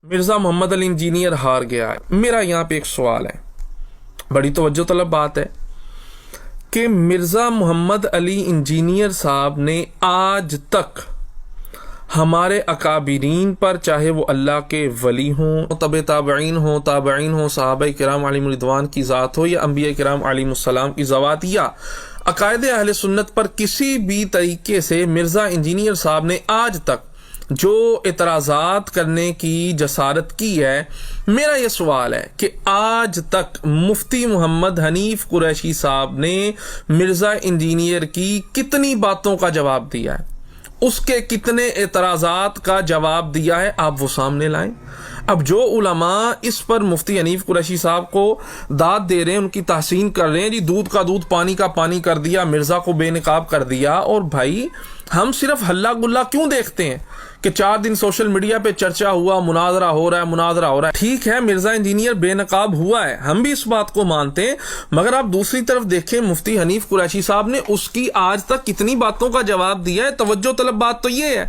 مرزا محمد علی engineer ہار گیا ہے۔ میرا یہاں پہ ایک سوال ہے، بڑی توجہ طلب بات ہے کہ مرزا محمد علی انجینئر صاحب نے آج تک ہمارے اکابرین پر، چاہے وہ اللہ کے ولی ہوں، تابعین ہوں، صحابہ کرام علیہم رضوان کی ذات ہو، یا انبیاء کرام علیہم السلام کی ذوات، یا عقائد اہل سنت پر کسی بھی طریقے سے مرزا انجینئر صاحب نے آج تک جو اعتراضات کرنے کی جسارت کی ہے، میرا یہ سوال ہے کہ آج تک مفتی محمد حنیف قریشی صاحب نے مرزا انجینئر کی کتنی باتوں کا جواب دیا ہے، اس کے کتنے اعتراضات کا جواب دیا ہے، آپ وہ سامنے لائیں۔ اب جو علماء اس پر مفتی حنیف قریشی صاحب کو داد دے رہے ہیں، ان کی تحسین کر رہے ہیں، جی دودھ کا دودھ پانی کا پانی کر دیا، مرزا کو بے نقاب کر دیا، اور بھائی ہم صرف ہلا گلا کیوں دیکھتے ہیں کہ 4 دن سوشل میڈیا پہ چرچا ہوا، مناظرہ ہو رہا ہے، ٹھیک ہے مرزا انجینئر بے نقاب ہوا ہے، ہم بھی اس بات کو مانتے ہیں، مگر آپ دوسری طرف دیکھیں مفتی حنیف قریشی صاحب نے اس کی آج تک کتنی باتوں کا جواب دیا ہے۔ توجہ طلب بات تو یہ ہے،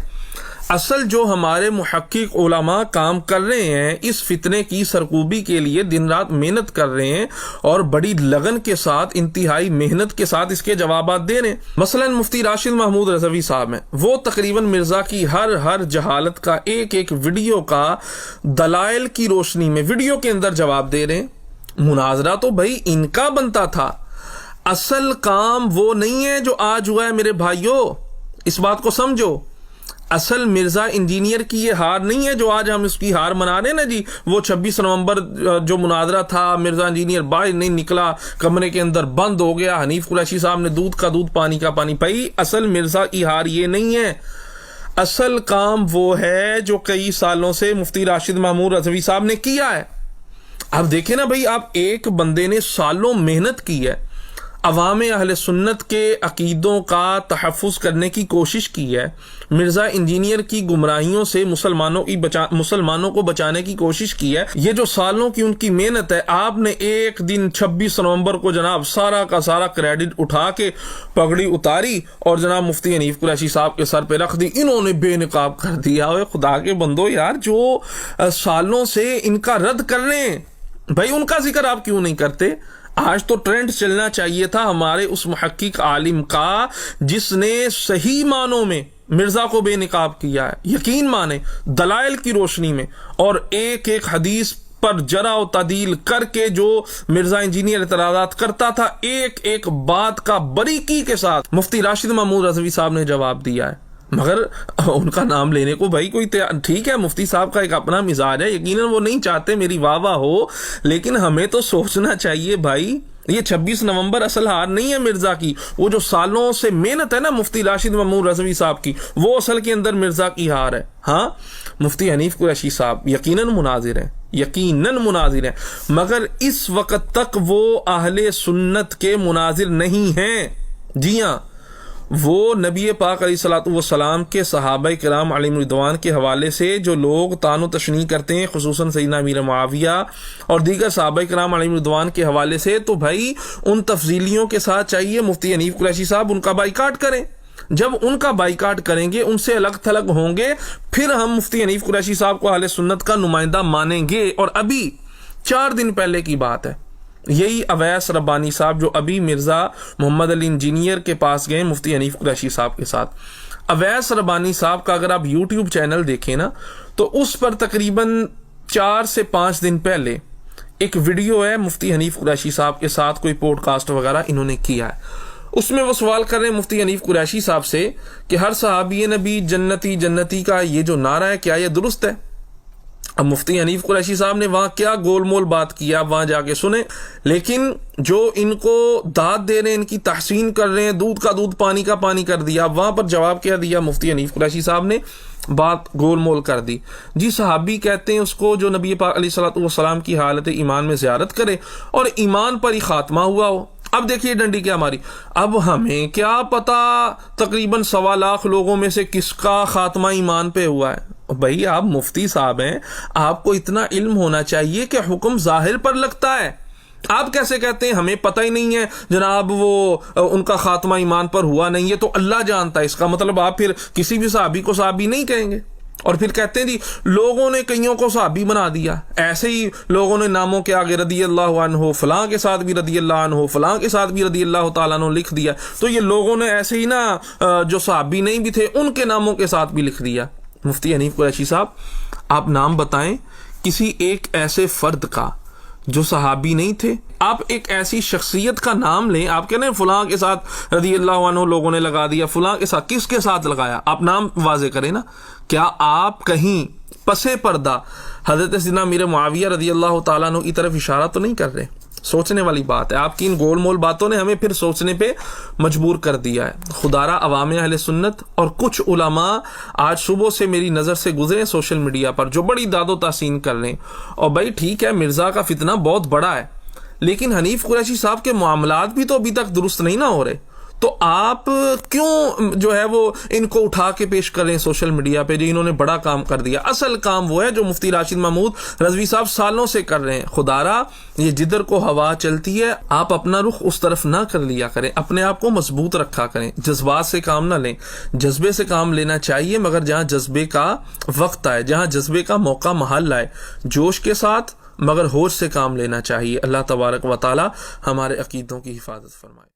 اصل جو ہمارے محقق علماء کام کر رہے ہیں اس فتنے کی سرکوبی کے لیے دن رات محنت کر رہے ہیں، اور بڑی لگن کے ساتھ، انتہائی محنت کے ساتھ اس کے جوابات دے رہے ہیں۔ مثلا مفتی راشد محمود رضوی صاحب ہیں، وہ تقریباً مرزا کی ہر جہالت کا ایک ویڈیو کا دلائل کی روشنی میں ویڈیو کے اندر جواب دے رہے ہیں۔ مناظرہ تو بھائی ان کا بنتا تھا، اصل کام وہ نہیں ہے جو آج ہوا ہے میرے بھائیوں، اس بات کو سمجھو۔ اصل مرزا انجینئر کی یہ ہار نہیں ہے جو آج ہم اس کی ہار منا رہے ہیں نا جی، وہ 26 نومبر جو مناظرہ تھا، مرزا انجینئر باہر نہیں نکلا، کمرے کے اندر بند ہو گیا، حنیف قریشی صاحب نے دودھ کا دودھ پانی کا پانی۔ بھائی اصل مرزا کی ہار یہ نہیں ہے، اصل کام وہ ہے جو کئی سالوں سے مفتی راشد محمود رضوی صاحب نے کیا ہے۔ اب دیکھیں نا بھائی، آپ ایک بندے نے سالوں محنت کی ہے، عوام اہل سنت کے عقیدوں کا تحفظ کرنے کی کوشش کی ہے، مرزا انجینئر کی گمراہیوں سے مسلمانوں کو بچانے کی کوشش کی ہے۔ یہ جو سالوں کی ان کی محنت ہے، آپ نے ایک دن 26 نومبر کو جناب سارا کا سارا کریڈٹ اٹھا کے پگڑی اتاری اور جناب مفتی حنیف قریشی صاحب کے سر پہ رکھ دی، انہوں نے بے نقاب کر دیا۔ خدا کے بندو یار، جو سالوں سے ان کا رد کر رہے ہیں، بھائی ان کا ذکر آپ کیوں نہیں کرتے؟ آج تو ٹرینڈ چلنا چاہیے تھا ہمارے اس محقق عالم کا جس نے صحیح معنوں میں مرزا کو بے نقاب کیا ہے، یقین مانے دلائل کی روشنی میں، اور ایک حدیث پر جرح و تعدیل کر کے جو مرزا انجینئر اعتراضات کرتا تھا، ایک بات کا باریکی کے ساتھ مفتی راشد محمود رضوی صاحب نے جواب دیا ہے۔ مگر ان کا نام لینے کو بھائی کوئی ٹھیک ہے، مفتی صاحب کا ایک اپنا مزاج ہے، یقیناً وہ نہیں چاہتے میری واہ واہ ہو، لیکن ہمیں تو سوچنا چاہیے بھائی، یہ 26 نومبر اصل ہار نہیں ہے مرزا کی، وہ جو سالوں سے محنت ہے نا مفتی راشد محمود رضوی صاحب کی، وہ اصل کے اندر مرزا کی ہار ہے۔ ہاں مفتی حنیف قریشی صاحب یقیناً مناظر ہیں، مگر اس وقت تک وہ اہل سنت کے مناظر نہیں ہیں۔ جی ہاں، وہ نبی پاک علیہ الصلوۃ والسلام کے صحابہ کرام علیہم رضوان کے حوالے سے جو لوگ طعن و تشنیع کرتے ہیں، خصوصاً سیدنا امیر معاویہ اور دیگر صحابہ کرام علیہم رضوان کے حوالے سے، تو بھائی ان تفضیلیوں کے ساتھ چاہیے مفتی حنیف قریشی صاحب ان کا بائیکاٹ کریں۔ جب ان کا بائیکاٹ کریں گے، ان سے الگ تھلگ ہوں گے، پھر ہم مفتی حنیف قریشی صاحب کو اہل سنت کا نمائندہ مانیں گے۔ اور ابھی 4 دن پہلے کی بات ہے، یہی اویس ربانی صاحب جو ابھی مرزا محمد علی انجینئر کے پاس گئے مفتی حنیف قریشی صاحب کے ساتھ، اویس ربانی صاحب کا اگر آپ یوٹیوب چینل دیکھیں نا، تو اس پر تقریباً 4 سے 5 دن پہلے ایک ویڈیو ہے مفتی حنیف قریشی صاحب کے ساتھ، کوئی پوڈ کاسٹ وغیرہ انہوں نے کیا ہے، اس میں وہ سوال کر رہے ہیں مفتی حنیف قریشی صاحب سے کہ ہر صحابی نبی جنتی کا یہ جو نعرہ ہے، کیا یہ درست ہے؟ اب مفتی حنیف قریشی صاحب نے وہاں کیا گول مول بات کیا، وہاں جا کے سنیں۔ لیکن جو ان کو داد دے رہے ہیں، ان کی تحسین کر رہے ہیں، دودھ کا دودھ پانی کا پانی کر دیا، وہاں پر جواب کیا دیا مفتی حنیف قریشی صاحب نے؟ بات گول مول کر دی۔ جی صحابی کہتے ہیں اس کو جو نبی پاک علیہ الصلوۃ والسلام کی حالت ایمان میں زیارت کرے اور ایمان پر ہی خاتمہ ہوا ہو۔ اب دیکھیے ڈنڈی کیا ہماری، اب ہمیں کیا پتا تقریباً 1.25 لاکھ لوگوں میں سے کس کا خاتمہ ایمان پہ ہوا ہے۔ بھائی آپ مفتی صاحب ہیں، آپ کو اتنا علم ہونا چاہیے کہ حکم ظاہر پر لگتا ہے۔ آپ کیسے کہتے ہیں ہمیں پتہ ہی نہیں ہے جناب، وہ ان کا خاتمہ ایمان پر ہوا نہیں ہے، تو اللہ جانتا ہے؟ اس کا مطلب آپ پھر کسی بھی صحابی کو صحابی نہیں کہیں گے۔ اور پھر کہتے ہیں جی لوگوں نے کئیوں کو صحابی بنا دیا، ایسے ہی لوگوں نے ناموں کے آگے رضی اللہ عنہ، فلاں کے ساتھ بھی رضی اللہ عنہ، فلاں کے ساتھ بھی رضی اللہ تعالیٰ عنہ لکھ دیا، تو یہ لوگوں نے ایسے ہی نا جو صحابی نہیں بھی تھے ان کے ناموں کے ساتھ بھی لکھ دیا۔ مفتی حنیف قریشی صاحب، آپ نام بتائیں کسی ایک ایسے فرد کا جو صحابی نہیں تھے۔ آپ ایک ایسی شخصیت کا نام لیں، آپ کہنے فلاں کے ساتھ رضی اللہ عنہ لوگوں نے لگا دیا، فلاں کے ساتھ، کس کے ساتھ لگایا؟ آپ نام واضح کریں نا۔ کیا آپ کہیں پسے پردہ حضرت سیدنا امیر معاویہ رضی اللہ تعالیٰ عنہ کی طرف اشارہ تو نہیں کر رہے؟ سوچنے والی بات ہے۔ آپ کی ان گول مول باتوں نے ہمیں پھر سوچنے پہ مجبور کر دیا ہے۔ خدارہ عوام اہل سنت اور کچھ علماء آج صبح سے میری نظر سے گزرے سوشل میڈیا پر جو بڑی داد و تحسین کر رہے ہیں، اور بھائی ٹھیک ہے مرزا کا فتنہ بہت بڑا ہے، لیکن حنیف قریشی صاحب کے معاملات بھی تو ابھی تک درست نہیں نہ ہو رہے، تو آپ کیوں جو ہے وہ ان کو اٹھا کے پیش کر رہے ہیں سوشل میڈیا پہ جو انہوں نے بڑا کام کر دیا؟ اصل کام وہ ہے جو مفتی راشد محمود رضوی صاحب سالوں سے کر رہے ہیں۔ خدارہ یہ جدھر کو ہوا چلتی ہے آپ اپنا رخ اس طرف نہ کر لیا کریں، اپنے آپ کو مضبوط رکھا کریں، جذبات سے کام نہ لیں۔ جذبے سے کام لینا چاہیے، مگر جہاں جذبے کا وقت آئے، جہاں جذبے کا موقع محل آئے، جوش کے ساتھ مگر ہوش سے کام لینا چاہیے۔ اللہ تبارک و تعالی ہمارے عقیدوں کی حفاظت فرمائے۔